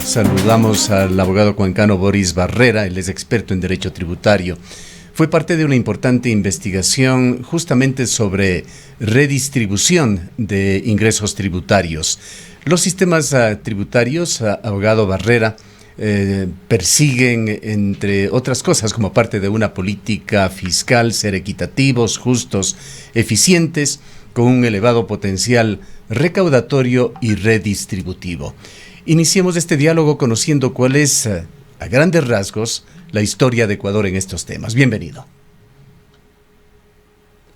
Saludamos al abogado cuencano Boris Barrera, él es experto en derecho tributario. Fue parte de una importante investigación justamente sobre redistribución de ingresos tributarios. Los sistemas tributarios, abogado Barrera, persiguen, entre otras cosas, como parte de una política fiscal, ser equitativos, justos, eficientes, con un elevado potencial recaudatorio y redistributivo. Iniciemos este diálogo conociendo cuál es, a grandes rasgos, la historia de Ecuador en estos temas. Bienvenido.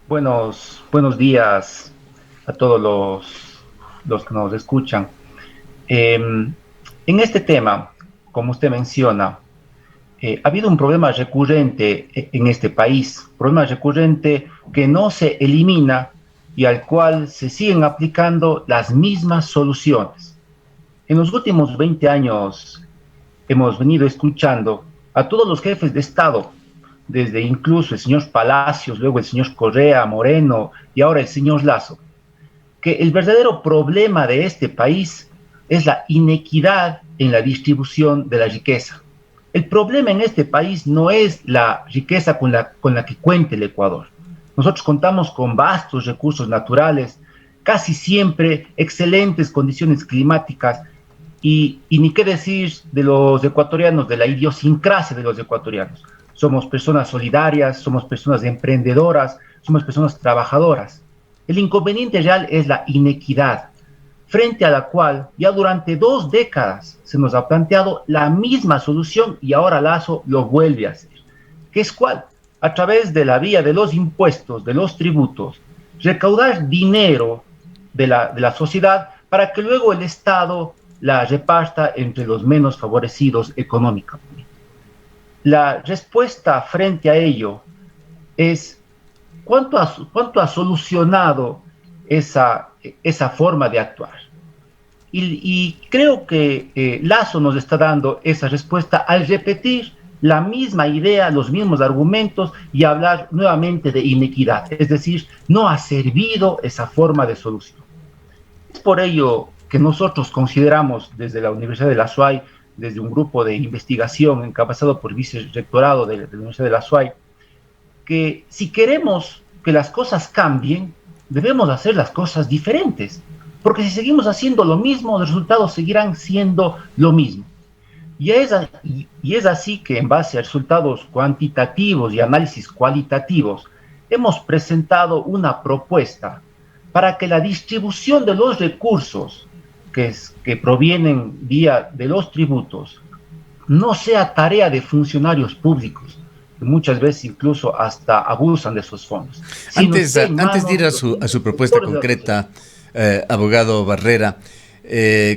Buenos días a todos los que nos escuchan. En este tema, como usted menciona, ha habido un problema recurrente en este país, problema recurrente que no se elimina y al cual se siguen aplicando las mismas soluciones. En los últimos 20 años hemos venido escuchando a todos los jefes de Estado, desde incluso el señor Palacios, luego el señor Correa, Moreno y ahora el señor Lasso, que el verdadero problema de este país es la inequidad en la distribución de la riqueza. El problema en este país no es la riqueza con la que cuenta el Ecuador. Nosotros contamos con vastos recursos naturales, casi siempre excelentes condiciones climáticas, y ni qué decir de los ecuatorianos, de la idiosincrasia de los ecuatorianos. Somos personas solidarias, somos personas emprendedoras, somos personas trabajadoras. El inconveniente real es la inequidad, frente a la cual ya durante 2 décadas se nos ha planteado la misma solución y ahora Lasso lo vuelve a hacer. ¿Qué es cuál? A través de la vía de los impuestos, de los tributos, recaudar dinero de la sociedad para que luego el Estado la reparta entre los menos favorecidos económicamente. La respuesta frente a ello es cuánto ha solucionado esa forma de actuar. Y creo que Lasso nos está dando esa respuesta al repetir la misma idea, los mismos argumentos y hablar nuevamente de inequidad. Es decir, no ha servido esa forma de solución. Es por ello que nosotros consideramos desde la Universidad de la SUAY, desde un grupo de investigación encabezado por el vicerrectorado de la Universidad de la SUAY, que si queremos que las cosas cambien, debemos hacer las cosas diferentes, porque si seguimos haciendo lo mismo, los resultados seguirán siendo lo mismo. Y es así que en base a resultados cuantitativos y análisis cualitativos, hemos presentado una propuesta para que la distribución de los recursos que provienen vía de los tributos no sea tarea de funcionarios públicos, que muchas veces incluso hasta abusan de sus fondos. Antes de ir a su propuesta concreta, abogado Barrera,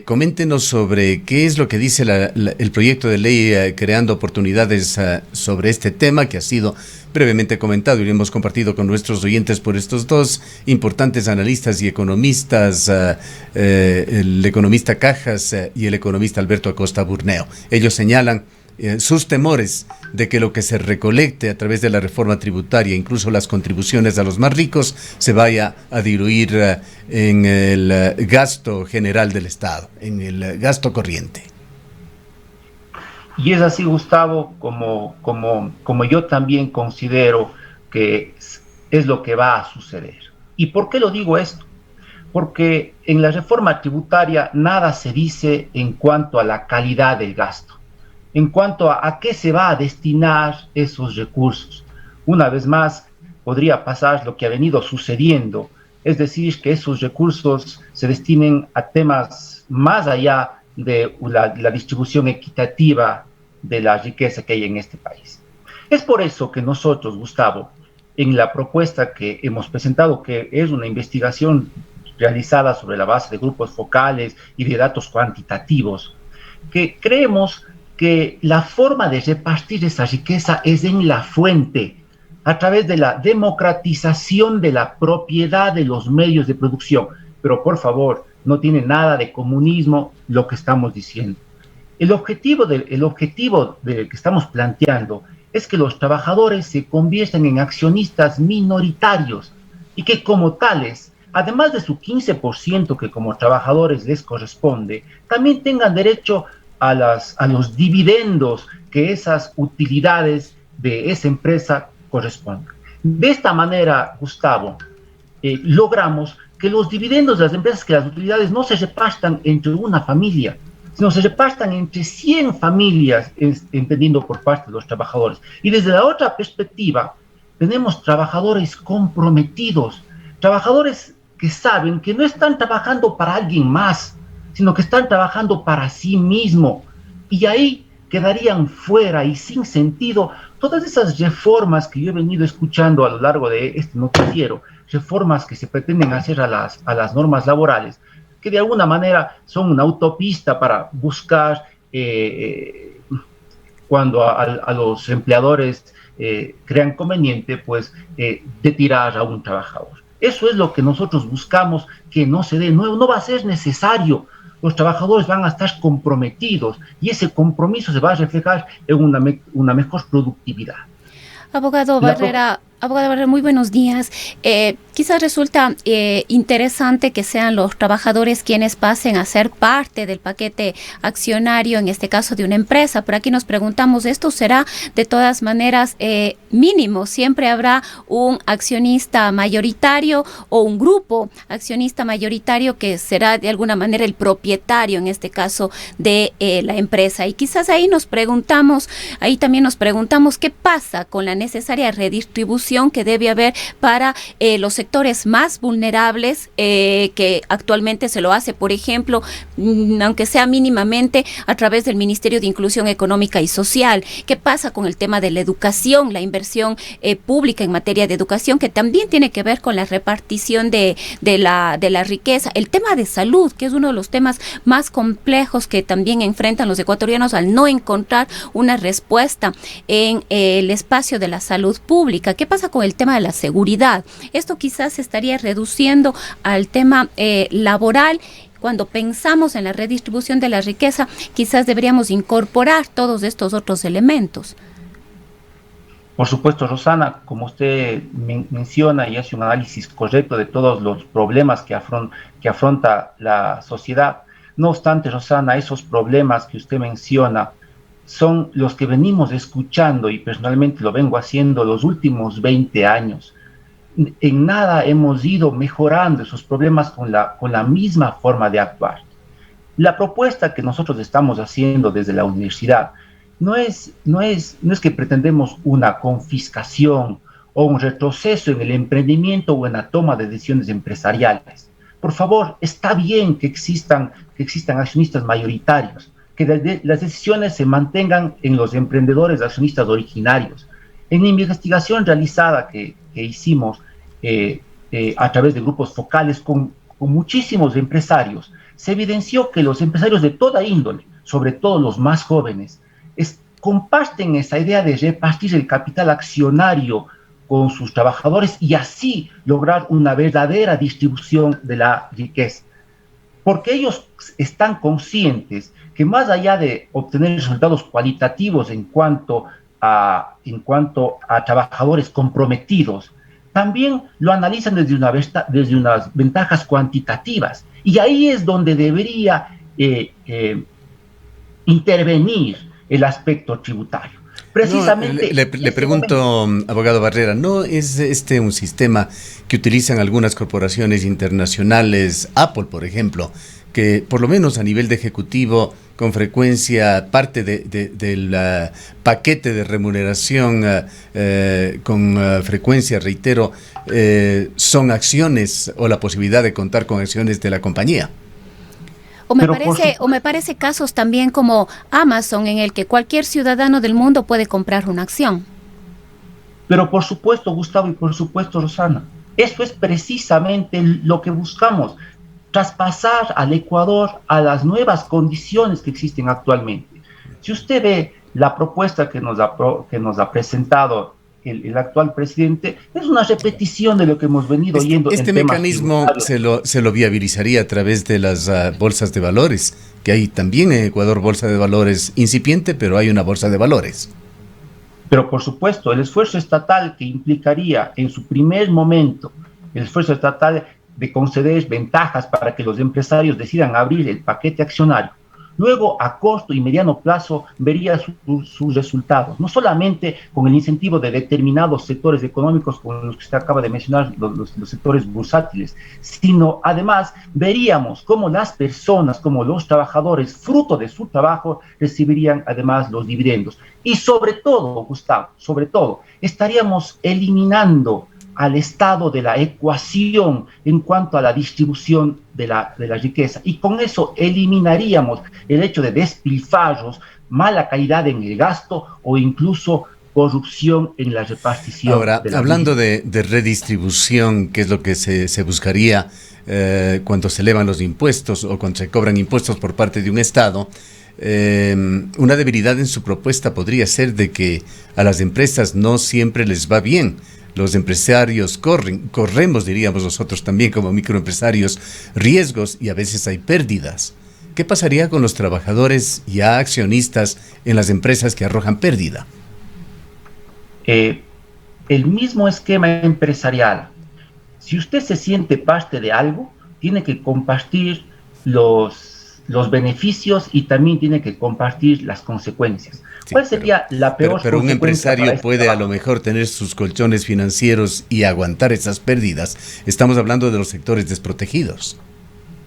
coméntenos sobre qué es lo que dice el proyecto de ley creando oportunidades sobre este tema que ha sido brevemente comentado y lo hemos compartido con nuestros oyentes por estos dos importantes analistas y economistas, el economista Cajas y el economista Alberto Acosta Burneo. Ellos señalan sus temores de que lo que se recolecte a través de la reforma tributaria, incluso las contribuciones a los más ricos, se vaya a diluir en el gasto general del Estado, en el gasto corriente. Y es así, Gustavo, como yo también considero que es lo que va a suceder. ¿Y por qué lo digo esto? Porque en la reforma tributaria nada se dice en cuanto a la calidad del gasto, en cuanto a qué se va a destinar esos recursos. Una vez más, podría pasar lo que ha venido sucediendo, es decir, que esos recursos se destinen a temas más allá de la distribución equitativa de la riqueza que hay en este país. Es por eso que nosotros, Gustavo, en la propuesta que hemos presentado, que es una investigación realizada sobre la base de grupos focales y de datos cuantitativos, que creemos que la forma de repartir esa riqueza es en la fuente, a través de la democratización de la propiedad de los medios de producción. Pero por favor, no tiene nada de comunismo lo que estamos diciendo. El objetivo que estamos planteando es que los trabajadores se conviertan en accionistas minoritarios y que como tales, además de su 15% que como trabajadores les corresponde, también tengan derecho a los dividendos que esas utilidades de esa empresa corresponden. De esta manera, Gustavo, logramos que los dividendos de las empresas, que las utilidades no se repartan entre una familia, sino se repartan entre 100 familias, entendiendo por parte de los trabajadores. Y desde la otra perspectiva, tenemos trabajadores comprometidos, trabajadores que saben que no están trabajando para alguien más, sino que están trabajando para sí mismo. Y ahí quedarían fuera y sin sentido todas esas reformas que yo he venido escuchando a lo largo de este noticiero, reformas que se pretenden hacer a las normas laborales, que de alguna manera son una autopista para buscar, cuando a los empleadores crean conveniente, pues, de tirar a un trabajador. Eso es lo que nosotros buscamos que no se dé. No va a ser necesario. Los trabajadores van a estar comprometidos y ese compromiso se va a reflejar en una mejor productividad. Abogado Barrera, muy buenos días. Quizás resulta interesante que sean los trabajadores quienes pasen a ser parte del paquete accionario, en este caso de una empresa. Por aquí nos preguntamos, ¿esto será de todas maneras mínimo? ¿Siempre habrá un accionista mayoritario o un grupo accionista mayoritario que será de alguna manera el propietario, en este caso, de la empresa? Y quizás ahí también nos preguntamos qué pasa con la necesaria redistribución que debe haber para los sectores más vulnerables, que actualmente se lo hace, por ejemplo, aunque sea mínimamente, a través del Ministerio de Inclusión Económica y Social. ¿Qué pasa con el tema de la educación, la inversión pública en materia de educación, que también tiene que ver con la repartición de la riqueza? El tema de salud, que es uno de los temas más complejos que también enfrentan los ecuatorianos al no encontrar una respuesta en el espacio de la salud pública. ¿Qué pasa con el tema de la seguridad? Esto quizás se estaría reduciendo al tema laboral. Cuando pensamos en la redistribución de la riqueza, quizás deberíamos incorporar todos estos otros elementos. Por supuesto, Rosana, como usted menciona y hace un análisis correcto de todos los problemas que afronta la sociedad. No obstante, Rosana, esos problemas que usted menciona son los que venimos escuchando, y personalmente lo vengo haciendo los últimos 20 años. En nada hemos ido mejorando esos problemas con la misma forma de actuar. La propuesta que nosotros estamos haciendo desde la universidad no es que pretendemos una confiscación o un retroceso en el emprendimiento o en la toma de decisiones empresariales. Por favor, está bien que existan accionistas mayoritarios, que las decisiones se mantengan en los emprendedores accionistas originarios. En la investigación realizada que hicimos a través de grupos focales con muchísimos empresarios, se evidenció que los empresarios de toda índole, sobre todo los más jóvenes, comparten esa idea de repartir el capital accionario con sus trabajadores y así lograr una verdadera distribución de la riqueza. Porque ellos están conscientes que más allá de obtener resultados cualitativos en cuanto a trabajadores comprometidos, también lo analizan desde unas ventajas cuantitativas. Y ahí es donde debería intervenir el aspecto tributario. Precisamente. No, le pregunto, abogado Barrera, ¿no es este un sistema que utilizan algunas corporaciones internacionales, Apple, por ejemplo, que por lo menos a nivel de ejecutivo, con frecuencia parte del paquete de remuneración, con frecuencia, reitero, son acciones o la posibilidad de contar con acciones de la compañía? O me parece casos también como Amazon, en el que cualquier ciudadano del mundo puede comprar una acción. Pero por supuesto, Gustavo, y por supuesto, Rosana, eso es precisamente lo que buscamos, traspasar al Ecuador a las nuevas condiciones que existen actualmente. Si usted ve la propuesta que nos ha presentado el actual presidente, es una repetición de lo que hemos venido oyendo. Este mecanismo se lo viabilizaría a través de las bolsas de valores, que hay también en Ecuador bolsa de valores incipiente, pero hay una bolsa de valores. Pero por supuesto, el esfuerzo estatal que implicaría en su primer momento, el esfuerzo estatal de conceder ventajas para que los empresarios decidan abrir el paquete accionario, luego a corto y mediano plazo vería sus resultados, no solamente con el incentivo de determinados sectores económicos como los que usted acaba de mencionar, los sectores bursátiles, sino además veríamos cómo las personas, como los trabajadores, fruto de su trabajo, recibirían además los dividendos. Y sobre todo, Gustavo, sobre todo, estaríamos eliminando al estado de la ecuación en cuanto a la distribución de la riqueza. Y con eso eliminaríamos el hecho de despilfarros, mala calidad en el gasto o incluso corrupción en la repartición. Ahora, hablando de redistribución, ¿qué es lo que se buscaría cuando se elevan los impuestos o cuando se cobran impuestos por parte de un Estado? Una debilidad en su propuesta podría ser de que a las empresas no siempre les va bien. Los empresarios corremos, diríamos nosotros también como microempresarios, riesgos y a veces hay pérdidas. ¿Qué pasaría con los trabajadores ya accionistas en las empresas que arrojan pérdida? El mismo esquema empresarial. Si usted se siente parte de algo, tiene que compartir los beneficios y también tiene que compartir las consecuencias. Sí, ¿cuál sería la peor pero un empresario puede a lo mejor tener sus colchones financieros y aguantar esas pérdidas. Estamos hablando de los sectores desprotegidos.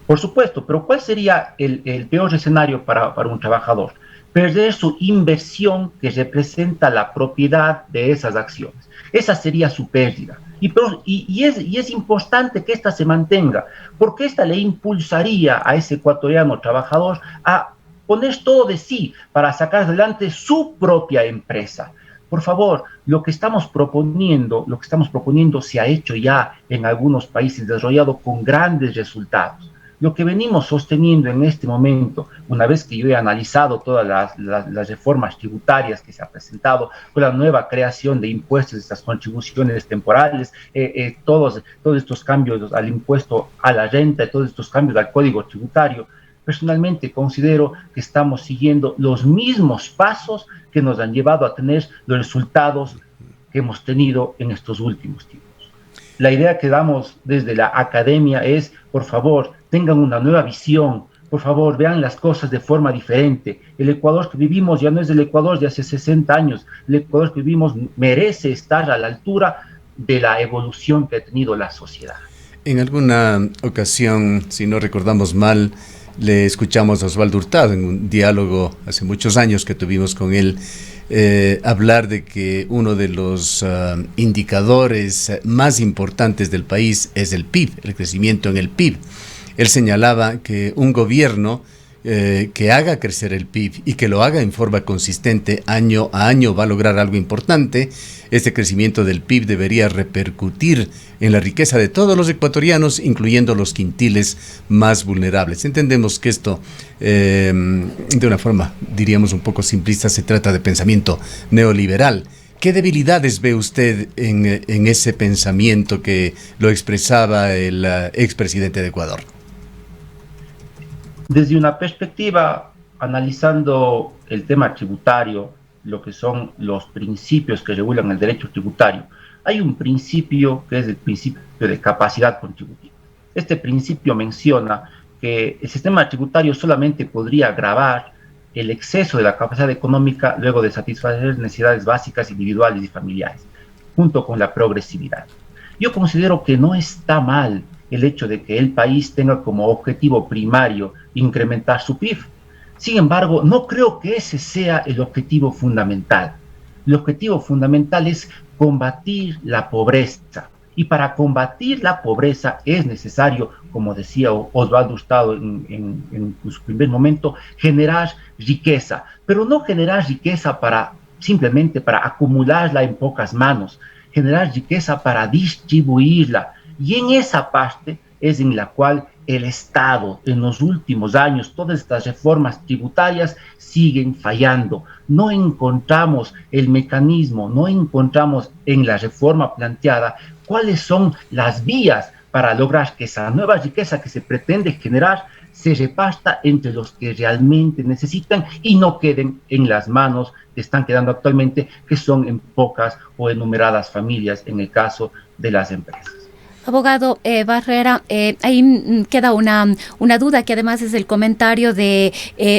Por supuesto, pero ¿cuál sería el peor escenario para un trabajador? Perder su inversión que representa la propiedad de esas acciones. Esa sería su pérdida. Y es importante que esta se mantenga, porque esta le impulsaría a ese ecuatoriano trabajador a poner todo de sí para sacar adelante su propia empresa. Por favor, lo que estamos proponiendo se ha hecho ya en algunos países desarrollados con grandes resultados. Lo que venimos sosteniendo en este momento, una vez que yo he analizado todas las reformas tributarias que se han presentado, con la nueva creación de impuestos, estas contribuciones temporales, todos estos cambios al impuesto a la renta, todos estos cambios al código tributario, personalmente considero que estamos siguiendo los mismos pasos que nos han llevado a tener los resultados que hemos tenido en estos últimos tiempos. La idea que damos desde la academia es, por favor, tengan una nueva visión, por favor, vean las cosas de forma diferente. El Ecuador que vivimos ya no es el Ecuador de hace 60 años. El Ecuador que vivimos merece estar a la altura de la evolución que ha tenido la sociedad. En alguna ocasión, si no recordamos mal, le escuchamos a Osvaldo Hurtado en un diálogo hace muchos años que tuvimos con él, hablar de que uno de los indicadores más importantes del país es el PIB, el crecimiento en el PIB. Él señalaba que un gobierno que haga crecer el PIB y que lo haga en forma consistente año a año va a lograr algo importante. Este crecimiento del PIB debería repercutir en la riqueza de todos los ecuatorianos, incluyendo los quintiles más vulnerables. Entendemos que esto, de una forma, diríamos un poco simplista, se trata de pensamiento neoliberal. ¿Qué debilidades ve usted en ese pensamiento que lo expresaba el expresidente de Ecuador? Desde una perspectiva, analizando el tema tributario, lo que son los principios que regulan el derecho tributario, hay un principio que es el principio de capacidad contributiva. Este principio menciona que el sistema tributario solamente podría gravar el exceso de la capacidad económica luego de satisfacer necesidades básicas individuales y familiares, junto con la progresividad. Yo considero que no está mal el hecho de que el país tenga como objetivo primario incrementar su PIB. Sin embargo, no creo que ese sea el objetivo fundamental. El objetivo fundamental es combatir la pobreza. Y para combatir la pobreza es necesario, como decía Osvaldo Hurtado en su primer momento, generar riqueza. Pero no generar riqueza simplemente para acumularla en pocas manos. Generar riqueza para distribuirla. Y en esa parte es en la cual el Estado, en los últimos años, todas estas reformas tributarias siguen fallando. No encontramos el mecanismo, no encontramos en la reforma planteada cuáles son las vías para lograr que esa nueva riqueza que se pretende generar se reparta entre los que realmente necesitan y no queden en las manos que están quedando actualmente, que son en pocas o enumeradas familias en el caso de las empresas. Abogado Barrera, ahí queda una duda que además es el comentario de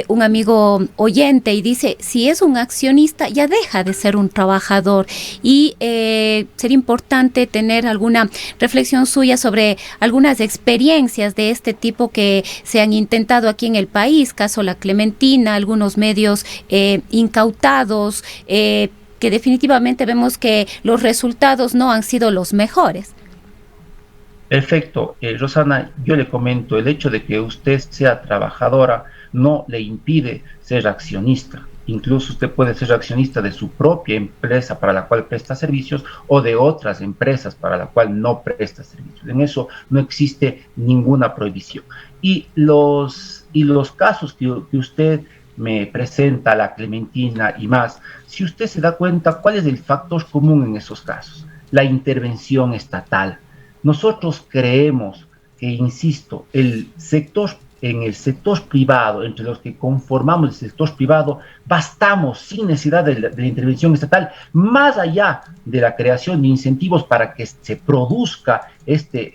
un amigo oyente y dice, si es un accionista ya deja de ser un trabajador y sería importante tener alguna reflexión suya sobre algunas experiencias de este tipo que se han intentado aquí en el país, caso La Clementina, algunos medios incautados, que definitivamente vemos que los resultados no han sido los mejores. Perfecto. Rosana, yo le comento, el hecho de que usted sea trabajadora no le impide ser accionista. Incluso usted puede ser accionista de su propia empresa para la cual presta servicios o de otras empresas para la cual no presta servicios. En eso no existe ninguna prohibición. Y los casos que usted me presenta, La Clementina y más, si usted se da cuenta, ¿cuál es el factor común en esos casos? La intervención estatal. Nosotros creemos que, insisto, en el sector privado, entre los que conformamos el sector privado, bastamos sin necesidad de la intervención estatal, más allá de la creación de incentivos para que se produzca este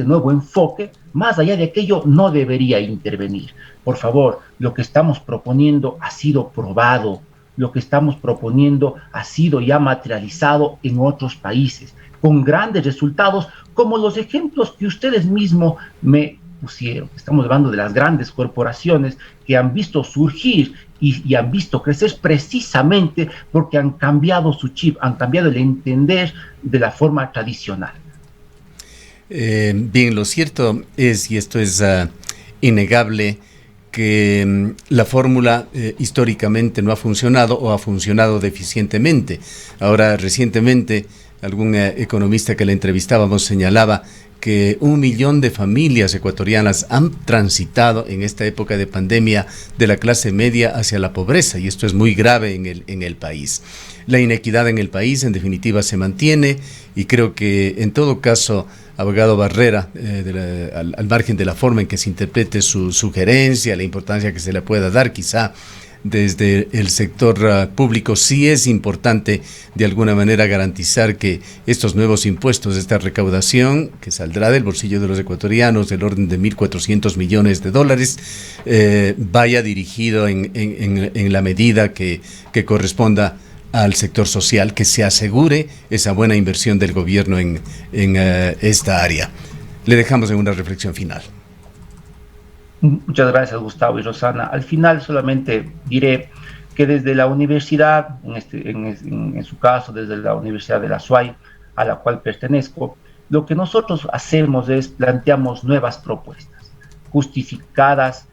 nuevo enfoque, más allá de aquello no debería intervenir. Por favor, lo que estamos proponiendo ha sido probado, lo que estamos proponiendo ha sido ya materializado en otros países, con grandes resultados, como los ejemplos que ustedes mismos me pusieron. Estamos hablando de las grandes corporaciones que han visto surgir y han visto crecer precisamente porque han cambiado su chip, han cambiado el entender de la forma tradicional. Bien, lo cierto es, y esto es innegable, que la fórmula históricamente no ha funcionado o ha funcionado deficientemente. Ahora, recientemente, algún economista que le entrevistábamos señalaba que 1 millón de familias ecuatorianas han transitado en esta época de pandemia de la clase media hacia la pobreza, y esto es muy grave en el país. La inequidad en el país, en definitiva, se mantiene, y creo que, en todo caso, abogado Barrera, al margen de la forma en que se interprete su sugerencia, la importancia que se le pueda dar, quizá desde el sector público, sí es importante de alguna manera garantizar que estos nuevos impuestos, esta recaudación que saldrá del bolsillo de los ecuatorianos del orden de 1.400 millones de dólares, vaya dirigido en la medida que corresponda al sector social, que se asegure esa buena inversión del gobierno en esta área. Le dejamos en una reflexión final. Muchas gracias, Gustavo y Rosana. Al final solamente diré que desde la universidad, en su caso desde la Universidad de la SUAY, a la cual pertenezco, lo que nosotros hacemos es planteamos nuevas propuestas, justificadas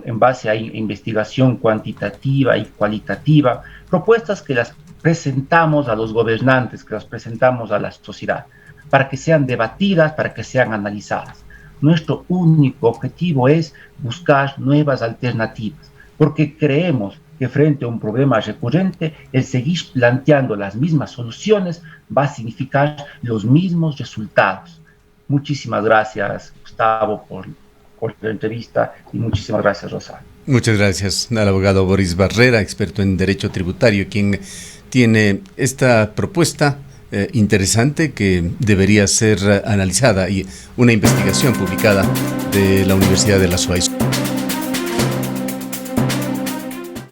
en base a investigación cuantitativa y cualitativa, propuestas que las presentamos a los gobernantes, que las presentamos a la sociedad, para que sean debatidas, para que sean analizadas. Nuestro único objetivo es buscar nuevas alternativas, porque creemos que frente a un problema recurrente, el seguir planteando las mismas soluciones va a significar los mismos resultados. Muchísimas gracias, Gustavo, por la entrevista, y muchísimas gracias, Rosa. Muchas gracias al abogado Boris Barrera, experto en Derecho Tributario, quien tiene esta propuesta interesante que debería ser analizada, y una investigación publicada de la Universidad de la SUAY.